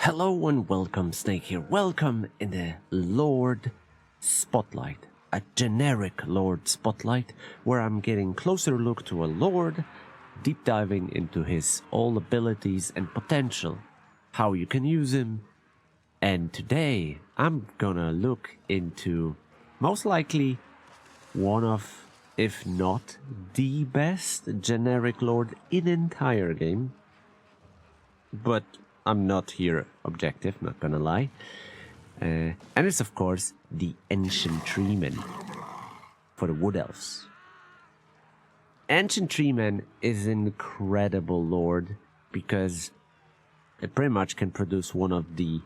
Hello and welcome, Snake here. Welcome in the Lord Spotlight, a generic Lord Spotlight, where I'm getting closer look to a Lord, deep diving into his all abilities and potential, how you can use him. And today I'm gonna look into most likely one of, if not the best generic Lord in entire game. But I'm not here objective, not gonna lie. And it's of course the Ancient Treeman for the Wood Elves. Ancient Treeman is an incredible Lord because it pretty much can produce one of the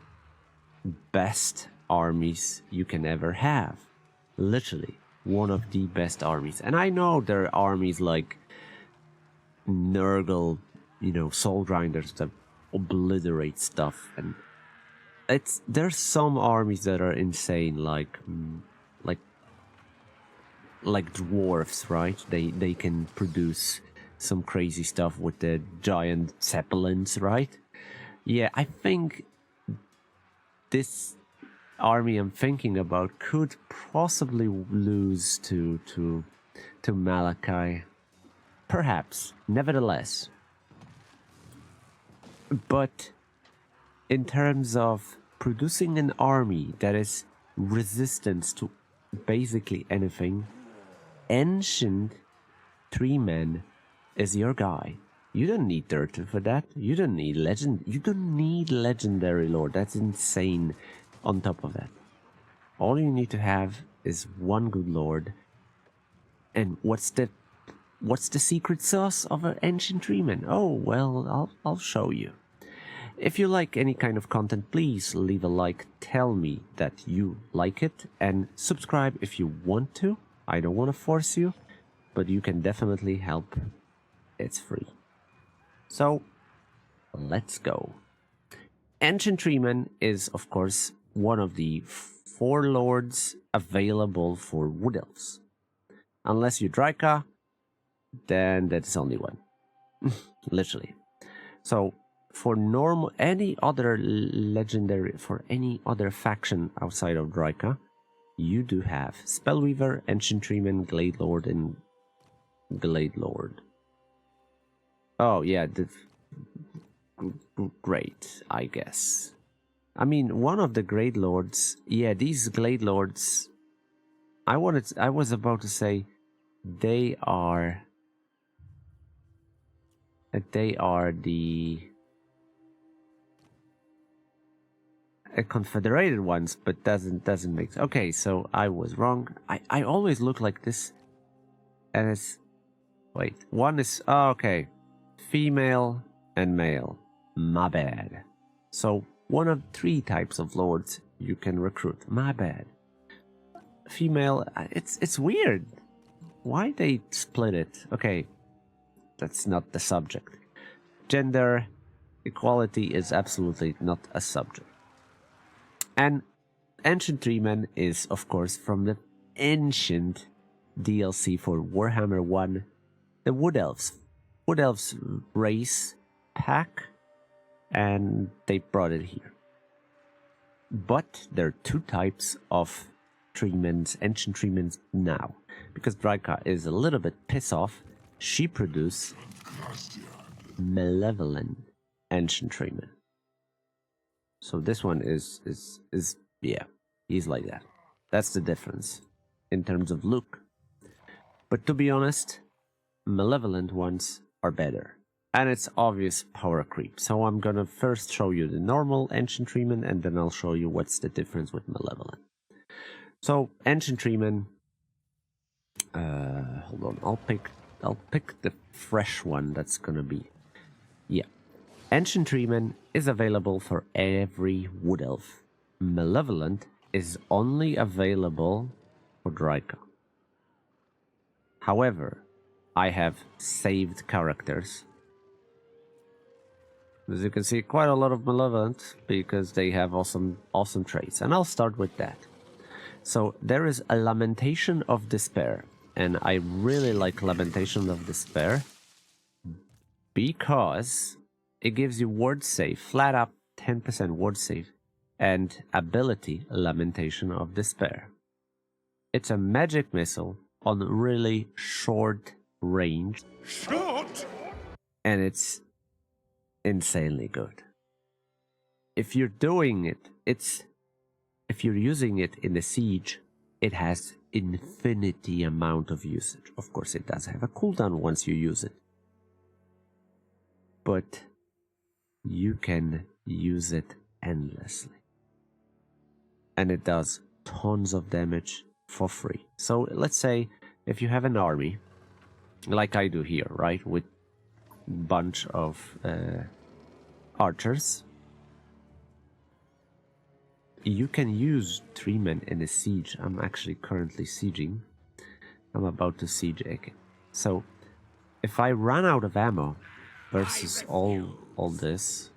best armies you can ever have. Literally, one of the best armies. And I know there are armies like Nurgle, Soul Grinders that obliterate stuff, and there's some armies that are insane, like dwarves, right? They can produce some crazy stuff with the giant zeppelins, right? Yeah, I think this army I'm thinking about could possibly lose to Malachi, perhaps. Nevertheless. But in terms of producing an army that is resistant to basically anything, Ancient Treeman is your guy. You don't need Dirt for that. You don't need Legend. You don't need Legendary Lord. That's insane. On top of that, all you need to have is one good Lord. And what's the secret sauce of an Ancient Treeman? Oh well, I'll show you. If you like any kind of content, please leave a like, tell me that you like it, and subscribe if you want to. I don't want to force you, but you can definitely help. It's free. So, let's go. Ancient Treeman is, of course, one of the 4 lords available for Wood Elves. Unless you Draika, then that's only one. Literally. So, for any other legendary, for any other faction outside of Draika, you do have Spellweaver, Ancient Treeman, Glade Lord, and Glade Lord. Oh yeah, great, I guess. I mean, one of the Glade Lords. Yeah, these Glade Lords. I was about to say, they are the confederated ones, but doesn't make sense. Okay, so I was wrong. I always look like this as, wait, one is, okay, female and male. My bad. So one of 3 types of lords you can recruit. My bad. Female, it's weird. Why they split it? Okay, that's not the subject. Gender equality is absolutely not a subject. And Ancient Treeman is, of course, from the ancient DLC for Warhammer 1, the Wood Elves. Wood Elves race pack, and they brought it here. But there are 2 types of Treemans, Ancient Treemans now. Because Draika is a little bit pissed off, she produced Malevolent Ancient Treeman. So this one is yeah, he's like that. That's the difference in terms of look. But to be honest, malevolent ones are better. And it's obvious power creep. So I'm gonna first show you the normal Ancient Treeman, and then I'll show you what's the difference with malevolent. So Ancient Treeman, hold on, I'll pick the fresh one that's gonna be, yeah. Ancient Treeman is available for every Wood Elf. Malevolent is only available for Draika. However, I have saved characters. As you can see, quite a lot of Malevolent because they have awesome traits. And I'll start with that. So there is a Lamentation of Despair. And I really like Lamentation of Despair because it gives you ward save, flat up 10% ward save, and ability Lamentation of Despair. It's a magic missile on really short range. Short! And it's insanely good. If you're doing it, if you're using it in the siege, it has infinity amount of usage. Of course, it does have a cooldown once you use it, but you can use it endlessly, and it does tons of damage for free. So let's say if you have an army, like I do here, right, with bunch of archers, you can use Treeman in a siege. I'm actually currently sieging. I'm about to siege again. So if I run out of ammo versus all this,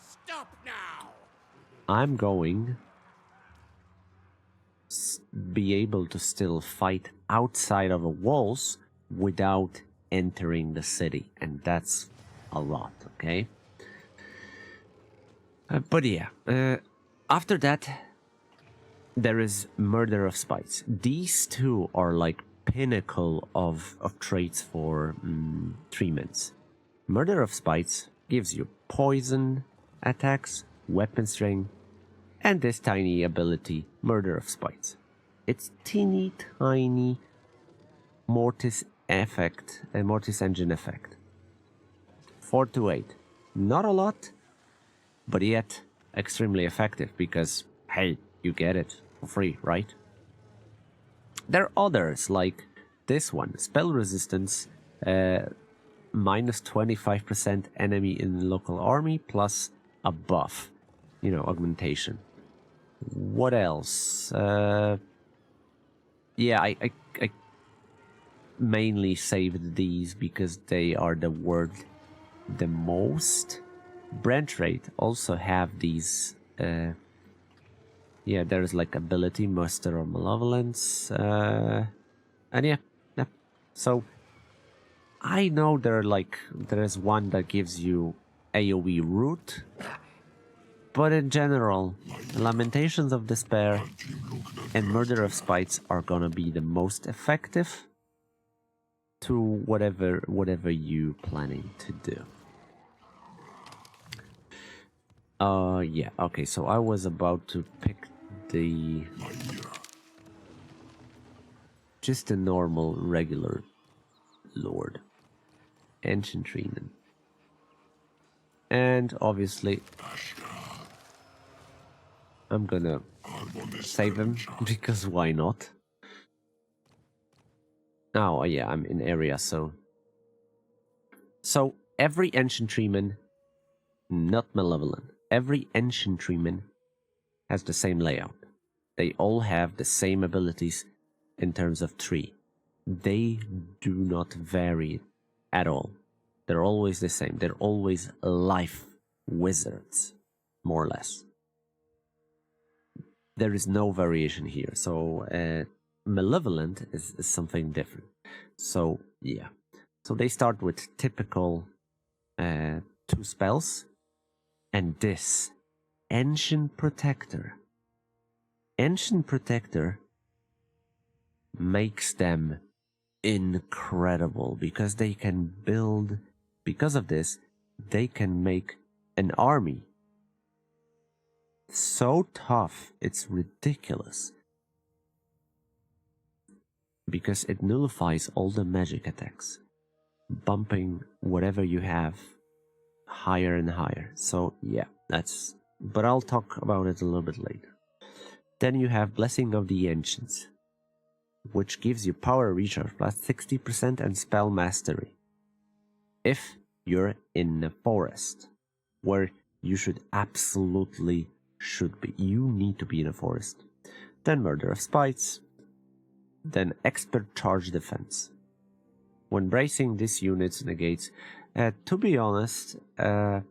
stop now. I'm going be able to still fight outside of the walls without entering the city, and that's a lot, okay? But yeah, after that, there is Murder of Spites. These two are like pinnacle of traits for Treemans. Murder of Spites gives you poison attacks, weapon string, and this tiny ability, Murder of Spites. It's teeny tiny Mortis effect, a Mortis engine effect. 4 to 8. Not a lot, but yet extremely effective because, hey, you get it for free, right? There are others like this one, Spell Resistance, minus 25% enemy in local army plus a buff, augmentation. What else? Yeah, I mainly saved these because they are the word the most. Branch Rate also have these. Yeah, there's like ability, muster or malevolence, and yeah. So I know there's one that gives you AoE root, but in general, Lamentations of Despair and Murder of Spites are gonna be the most effective to whatever you planning to do. Yeah, okay, so I was about to pick just a normal, regular Lord. Ancient Treeman. And obviously, I'm gonna save him, because why not? Oh, yeah, I'm in area, so every Ancient Treeman, not malevolent, every Ancient Treeman has the same layout. They all have the same abilities in terms of tree. They do not vary at all. They're always the same. They're always life wizards, more or less. There is no variation here. So malevolent is something different. So yeah. So they start with typical 2 spells, and this Ancient Protector. Ancient Protector makes them incredible because they can build, because of this, they can make an army so tough it's ridiculous, because it nullifies all the magic attacks, bumping whatever you have higher and higher. So yeah, but I'll talk about it a little bit later. Then you have Blessing of the Ancients, which gives you power recharge plus 60% and spell mastery. If you're in a forest, where you should be. You need to be in a forest. Then Murder of Spites. Then Expert Charge Defense. When bracing, this unit negates. To be honest, I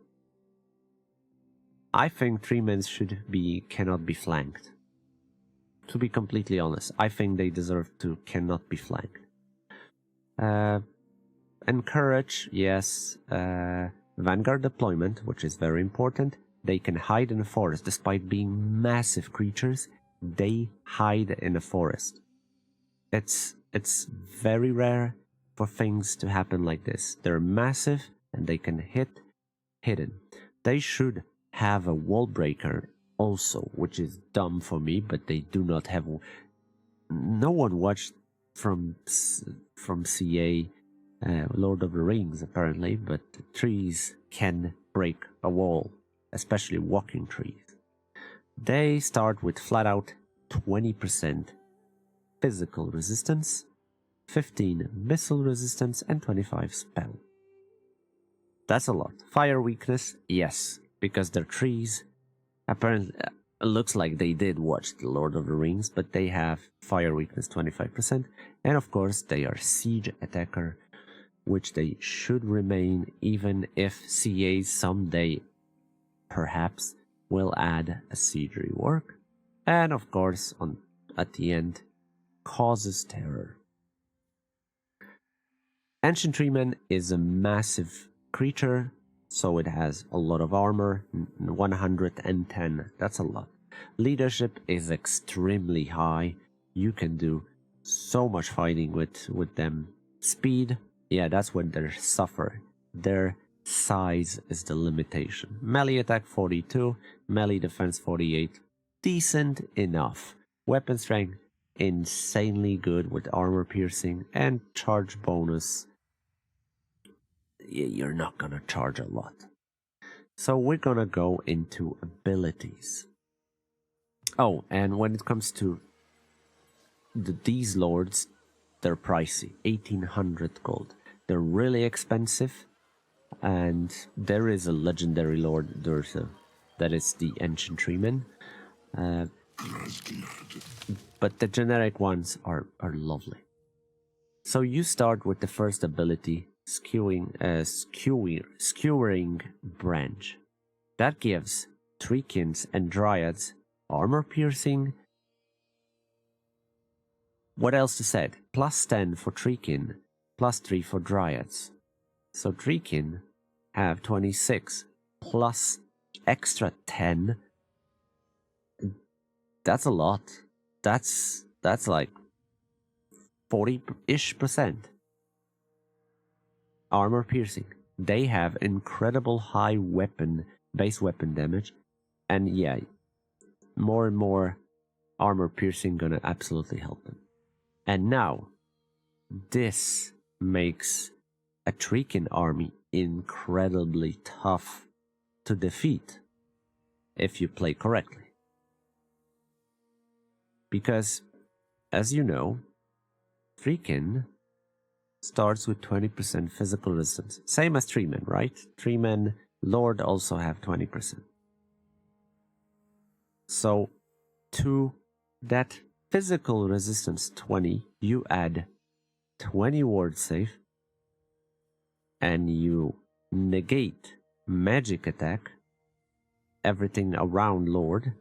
think Treeman cannot be flanked. To be completely honest, I think they deserve to cannot be flanked. Encourage, yes. Vanguard deployment, which is very important. they can hide in a forest. Despite being massive creatures, they hide in a forest. It's very rare for things to happen like this. They're massive and they can hit hidden. They should have a wall breaker also, which is dumb for me, but they do not have. No one watched from CA Lord of the Rings apparently, but trees can break a wall, especially walking trees. They start with flat out 20% physical resistance, 15 missile resistance, and 25 spell. That's a lot. Fire weakness, yes, because they're trees. Apparently, it looks like they did watch the Lord of the Rings, but they have fire weakness 25%, and of course they are siege attacker, which they should remain even if CA someday perhaps will add a siege rework, and of course at the end causes terror. Ancient Treeman is a massive creature, so it has a lot of armor, 110, that's a lot. Leadership is extremely high, you can do so much fighting with them. Speed, yeah, that's when they suffer. Their size is the limitation. Melee attack 42, melee defense 48, decent enough. Weapon strength, insanely good with armor piercing, and charge bonus. You're not gonna charge a lot. So we're gonna go into abilities. Oh, and when it comes to these lords, they're pricey, 1800 gold. They're really expensive, and there is a legendary lord, that is the Ancient Treeman. But the generic ones are lovely. So you start with the first ability, skewering branch. That gives Treekins and Dryads armor piercing. What else to say? Plus 10 for Treekin, plus 3 for Dryads. So Treekin have 26 plus extra 10. That's a lot. That's like 40-ish% armor piercing. They have incredible high base weapon damage, and yeah, more and more armor piercing gonna absolutely help them. And now, this makes a Treekin army incredibly tough to defeat if you play correctly. Because, as you know, Treekin starts with 20% physical resistance. Same as Treeman, right? Treeman Lord also have 20%. So, to that physical resistance 20, you add 20 ward save, and you negate magic attack, everything around Lord.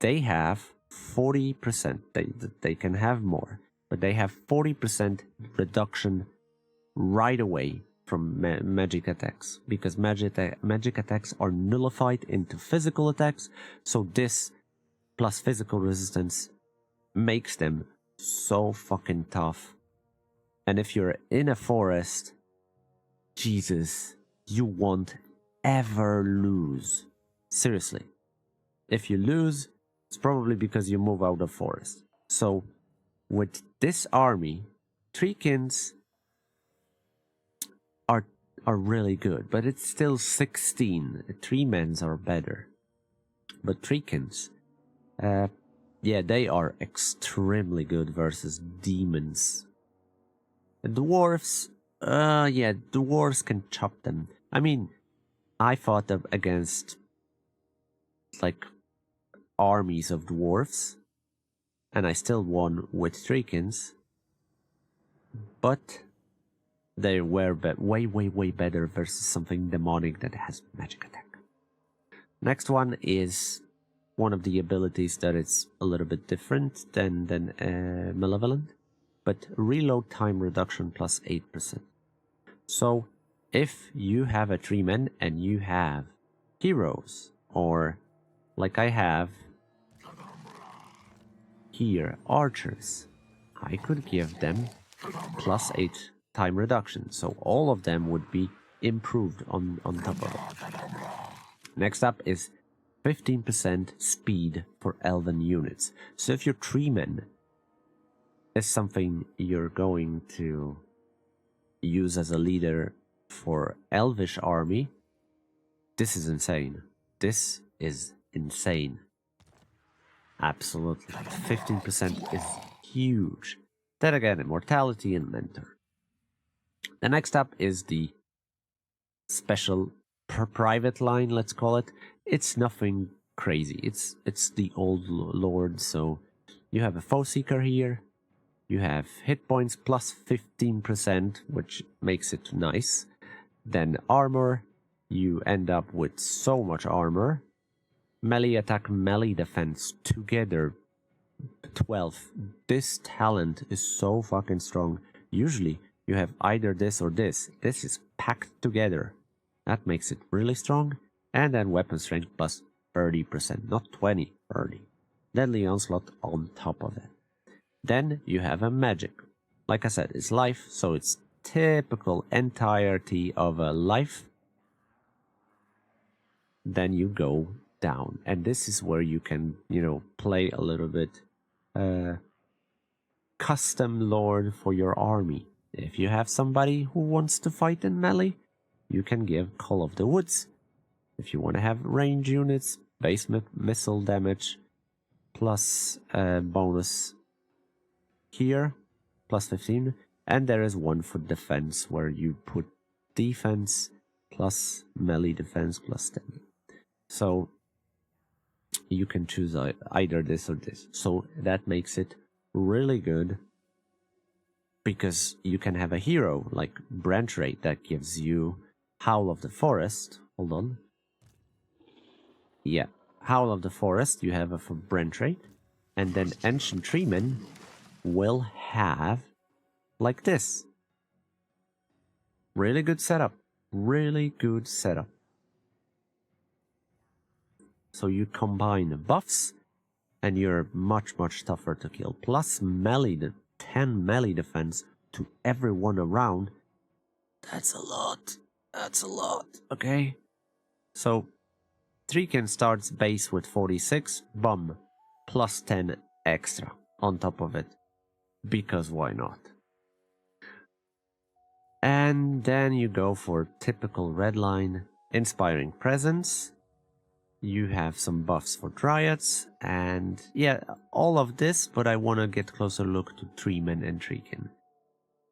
They have 40%. They can have more, but they have 40% reduction right away from magic attacks, because magic attacks are nullified into physical attacks. So this plus physical resistance makes them so fucking tough. And if you're in a forest, Jesus, you won't ever lose. Seriously. If you lose, it's probably because you move out of forest. So, with this army, Treekins are really good, but it's still 16. Treemans are better. But Treekins, yeah, they are extremely good versus demons. The dwarves, yeah, dwarves can chop them. I mean, I fought up against, like, armies of dwarves, and I still won with Treekins, but they were way better versus something demonic that has magic attack. Next one is one of the abilities that is a little bit different than Malevolent, but reload time reduction plus 8%. So if you have a Treeman and you have heroes, or like I have here, archers. I could give them +8 time reduction, so all of them would be improved on top of it. Next up is 15% speed for elven units. So if your Treeman is something you're going to use as a leader for elvish army, this is insane. This is insane. Absolutely. 15% is huge. Then again, immortality and mentor. The next up is the special private line, let's call it. It's nothing crazy. It's the old lord, so you have a foe seeker here. You have hit points plus 15%, which makes it nice. Then armor, you end up with so much armor. Melee attack, melee defense, together 12. This talent is so fucking strong. Usually you have either this or this. This is packed together. That makes it really strong. And then weapon strength plus 30%, not 20, 30. Deadly onslaught on top of it. Then you have a magic. Like I said, it's life, so it's typical entirety of a life. Then you go down, and this is where you can, play a little bit custom lord for your army. If you have somebody who wants to fight in melee, you can give Call of the Woods. If you want to have range units, base missile damage plus bonus here, plus 15, and there is one for defense where you put defense plus melee defense plus 10. So you can choose either this or this. So that makes it really good, because you can have a hero like Branch Rate that gives you Howl of the Forest. Hold on. Yeah, Howl of the Forest you have for Branch Rate, and then Ancient Treeman will have like this. Really good setup. Really good setup. So you combine the buffs, and you're much, much tougher to kill. Plus melee, 10 melee defense to everyone around. That's a lot. That's a lot. Okay. So Treeman starts base with 46. Bum. Plus 10 extra on top of it. Because why not? And then you go for typical red line. Inspiring Presence. You have some buffs for Dryads, and yeah, all of this, but I want to get closer look to Treeman and Treekin.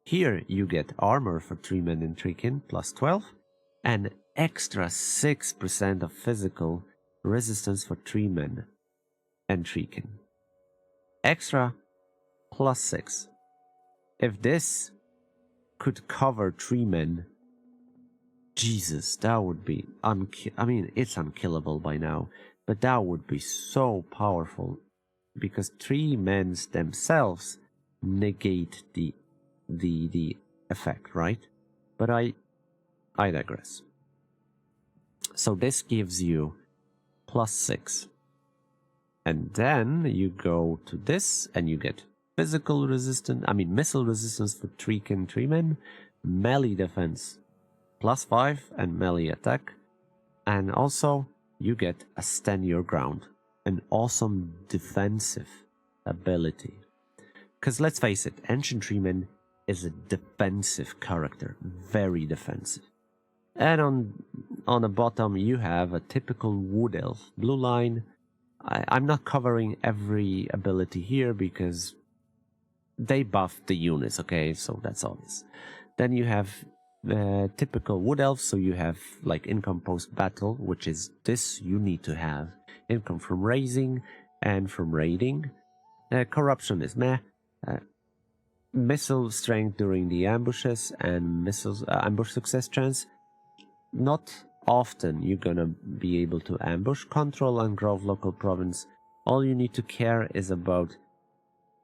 Here you get armor for Treeman and Treekin, plus 12, and extra 6% of physical resistance for Treeman and Treekin. Extra plus 6. If this could cover Treeman, Jesus, that would be it's unkillable by now, but that would be so powerful, because Treemans themselves negate the effect, right? But I digress. So this gives you plus 6, and then you go to this and you get missile resistance for Treeman, melee defense plus 5 and melee attack, and also you get a Stand Your Ground, an awesome defensive ability. Because let's face it, Ancient Treeman is a defensive character, very defensive. And on the bottom you have a typical Wood Elf, blue line. I'm not covering every ability here because they buff the units, okay, so that's obvious. Then you have typical Wood Elf, so you have like income post battle, which is this you need to have. Income from raising and from raiding. Corruption is meh. Missile strength during the ambushes and missiles ambush success chance. Not often you're gonna be able to ambush. Control and Grove local province. All you need to care is about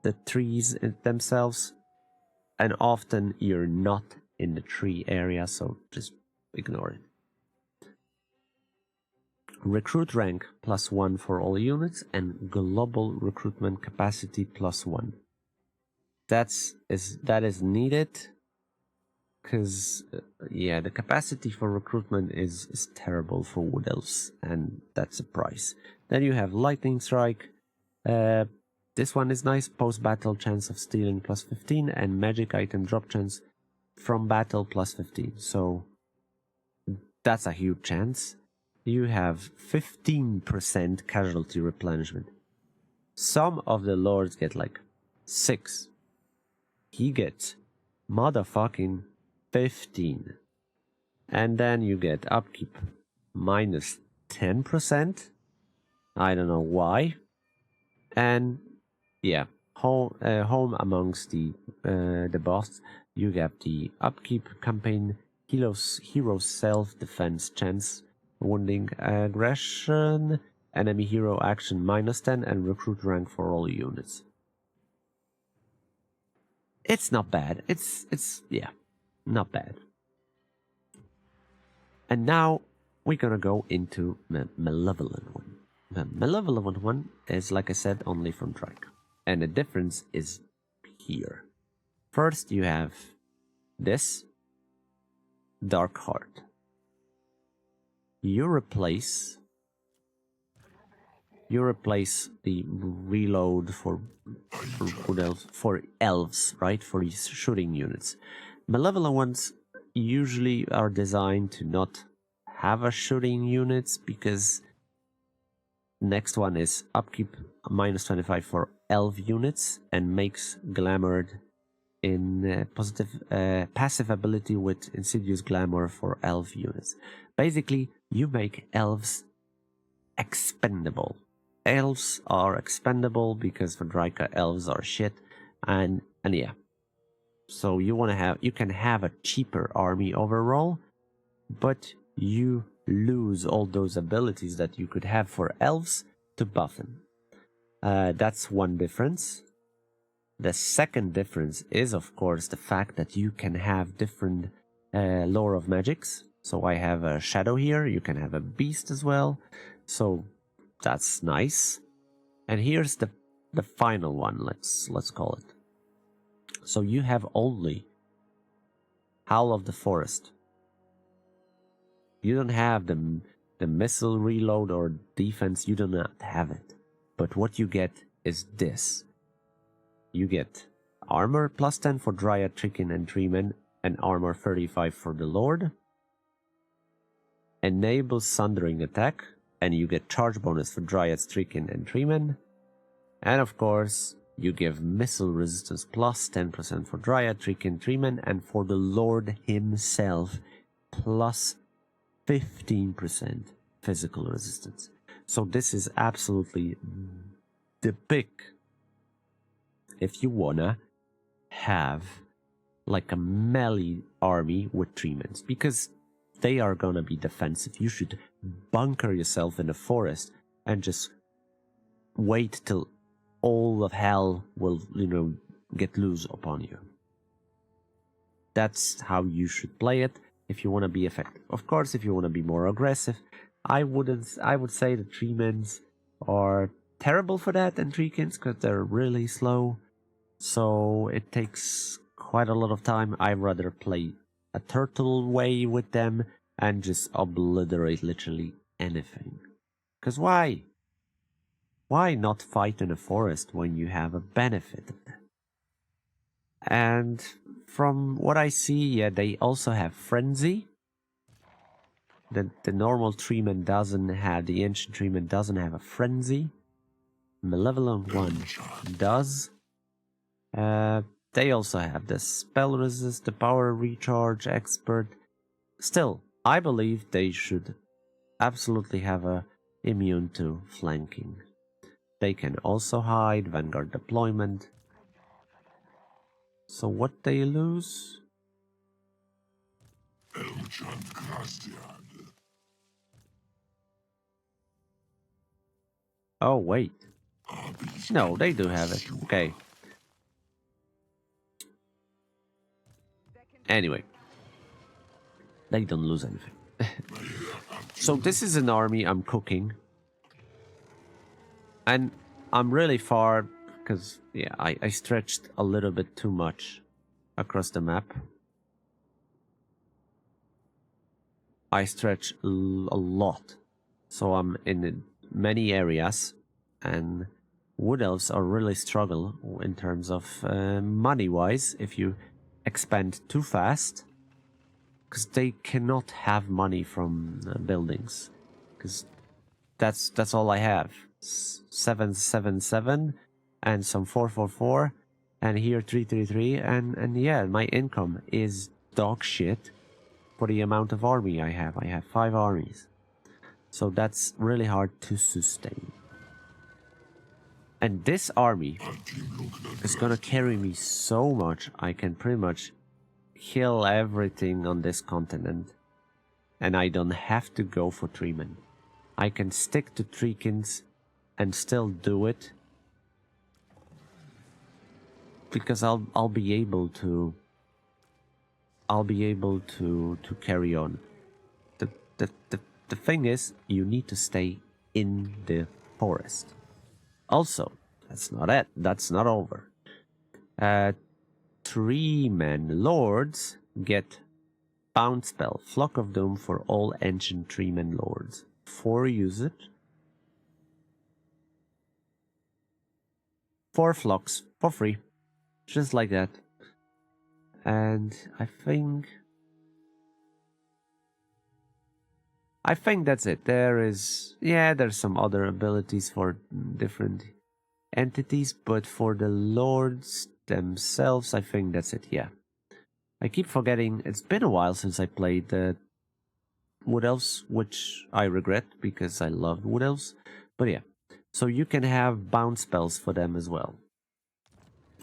the trees themselves, and often you're not in the tree area, so just ignore it. recruit rank +1 for all units, and global recruitment capacity +1. That is needed, because yeah, the capacity for recruitment is terrible for Wood Elves, and that's a price. Then you have Lightning Strike. This one is nice. Post-battle chance of stealing +15, and magic item drop chance from battle +15. So that's a huge chance. You have 15% casualty replenishment. Some of the lords get like 6. He gets motherfucking 15. And then you get upkeep -10%. I don't know why. And yeah, home amongst the boss, you get the upkeep campaign, hero self-defense chance, wounding aggression, enemy hero action -10, and recruit rank for all units. It's not bad. It's yeah, not bad. And now we're gonna go into the Malevolent one. The Malevolent one is, like I said, only from Drake. And the difference is here. First you have this Dark Heart. You replace the reload for elves, right? For these shooting units. Malevolent ones usually are designed to not have a shooting units, because next one is upkeep -25 for elf units and makes glamored in passive ability with insidious glamour for elf units. Basically, you make elves expendable. Elves are expendable because for Drika elves are shit, and yeah. So you can have a cheaper army overall, but you lose all those abilities that you could have for elves to buff them. That's one difference. The second difference is, of course, the fact that you can have different lore of magics. So I have a shadow here, you can have a beast as well. So that's nice. And here's the final one, let's call it. So you have only Howl of the Forest. You don't have the missile reload or defense, you do not have it. But what you get is this. You get armor +10 for Dryad, Treeman, and Treeman, and armor 35 for the Lord. Enables Sundering attack, and you get charge bonus for Dryad, Treeman, and Treeman. And of course, you give missile resistance +10% for Dryad, Treeman, Treeman, and for the Lord himself +15% physical resistance. So this is absolutely the pick if you wanna have like a melee army with Treemans, because they are gonna be defensive. You should bunker yourself in the forest and just wait till all of hell will, get loose upon you. That's how you should play it if you want to be effective. Of course, if you want to be more aggressive, I would say the Treemans are terrible for that, and Treekins, because they're really slow. So it takes quite a lot of time. I'd rather play a turtle way with them and just obliterate literally anything. Because why? Why not fight in a forest when you have a benefit of that? And from what I see, yeah, they also have Frenzy. The normal Treeman doesn't have, the ancient Treeman doesn't have a Frenzy. Malevolent one does. They also have the Spell Resist, the Power Recharge Expert. Still, I believe they should absolutely have a immune to flanking. They can also hide, Vanguard Deployment. So what they lose? Oh, wait. No, they do have it. Okay. Anyway. They don't lose anything. So this is an army I'm cooking. And I'm really far because, yeah, I stretched a little bit too much across the map. I stretch a lot. So I'm in many areas, and Wood Elves are really struggle in terms of money-wise if you expand too fast, because they cannot have money from buildings, because that's all I have. 777 and some 444, and here 333, and yeah, my income is dog shit for the amount of army I have. I have 5 armies. So that's really hard to sustain. And this army is gonna carry me so much, I can pretty much kill everything on this continent. And I don't have to go for Treeman. I can stick to Treekins and still do it. Because I'll be able to carry on. The thing is, you need to stay in the forest. Also, that's not it. That's not over. Treeman lords get bound spell, Flock of Doom for all ancient Treeman lords. 4 usage. 4 flocks for free. Just like that. And I think that's it. There's some other abilities for different entities, but for the lords themselves, I think that's it, yeah. I keep forgetting, it's been a while since I played the Wood Elves, which I regret because I love Wood Elves. But yeah, so you can have bound spells for them as well.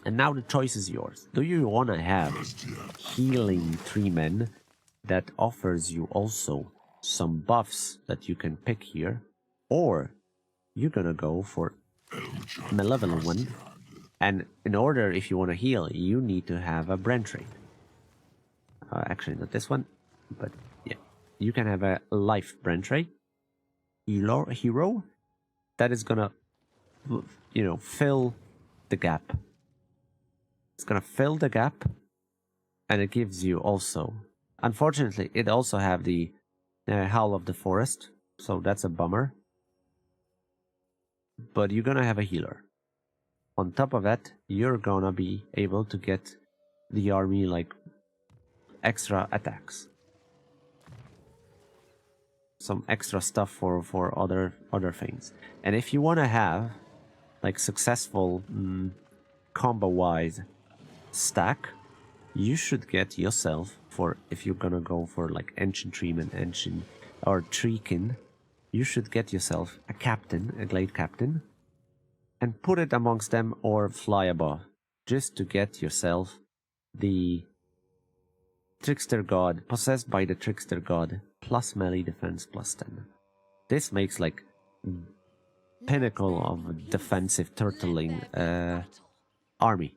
And now the choice is yours. Do you want to have healing Treemen that offers you also some buffs that you can pick here, or you're gonna go for Malevolent one, and in order, if you want to heal, you need to have a brand trait. Actually, not this one, but yeah, you can have a life brand trait. Hero that is gonna, fill the gap. It's gonna fill the gap, and it gives you also. Unfortunately, it also have the Howl of the Forest, so that's a bummer. But you're gonna have a healer. On top of that, you're gonna be able to get the army like extra attacks. Some extra stuff for other things. And if you wanna have like successful combo-wise stack, you should get yourself, for if you're gonna go for like Ancient Treeman, Ancient or Treekin, you should get yourself a captain, a Glade Captain, and put it amongst them or fly above, just to get yourself the Trickster God, possessed by the Trickster God, plus melee defense plus 10. This makes like pinnacle of defensive turtling army.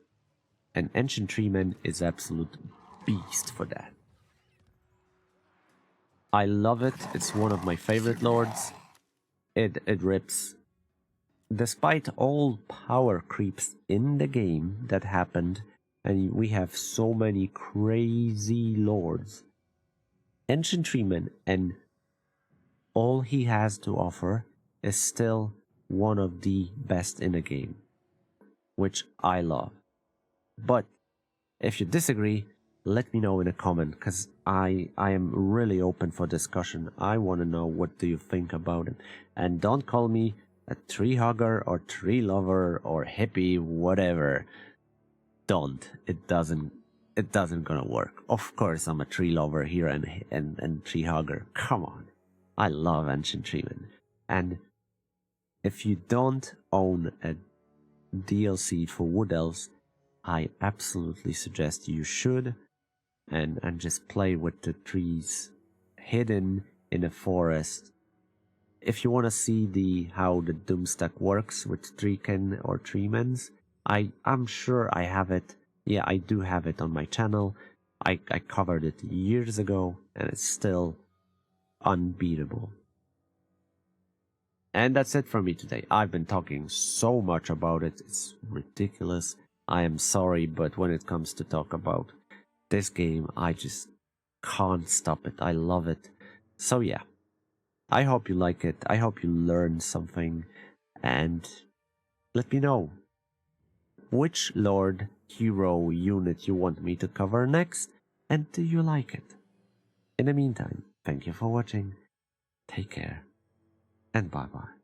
And Ancient Treeman is absolute beast for that. I love it. It's one of my favorite lords. It rips. Despite all power creeps in the game that happened, and we have so many crazy lords, Ancient Treeman and all he has to offer is still one of the best in the game, which I love. But if you disagree, let me know in a comment, because I am really open for discussion. I want to know what do you think about it. And don't call me a tree hugger or tree lover or hippie, whatever. Don't. It doesn't gonna work. Of course I'm a tree lover here and tree hugger. Come on. I love Ancient Treeman. And if you don't own a DLC for Wood Elves, I absolutely suggest you should. And just play with the trees hidden in the forest. If you want to see how the Doomstack works with Treekin or Treemans, I'm sure I have it. Yeah, I do have it on my channel. I covered it years ago, and it's still unbeatable. And that's it for me today. I've been talking so much about it. It's ridiculous. I am sorry, but when it comes to talk about this game, I just can't stop it. I love it. So yeah, I hope you like it. I hope you learn something. And let me know which Lord Hero unit you want me to cover next. And do you like it? In the meantime, thank you for watching. Take care. And bye bye.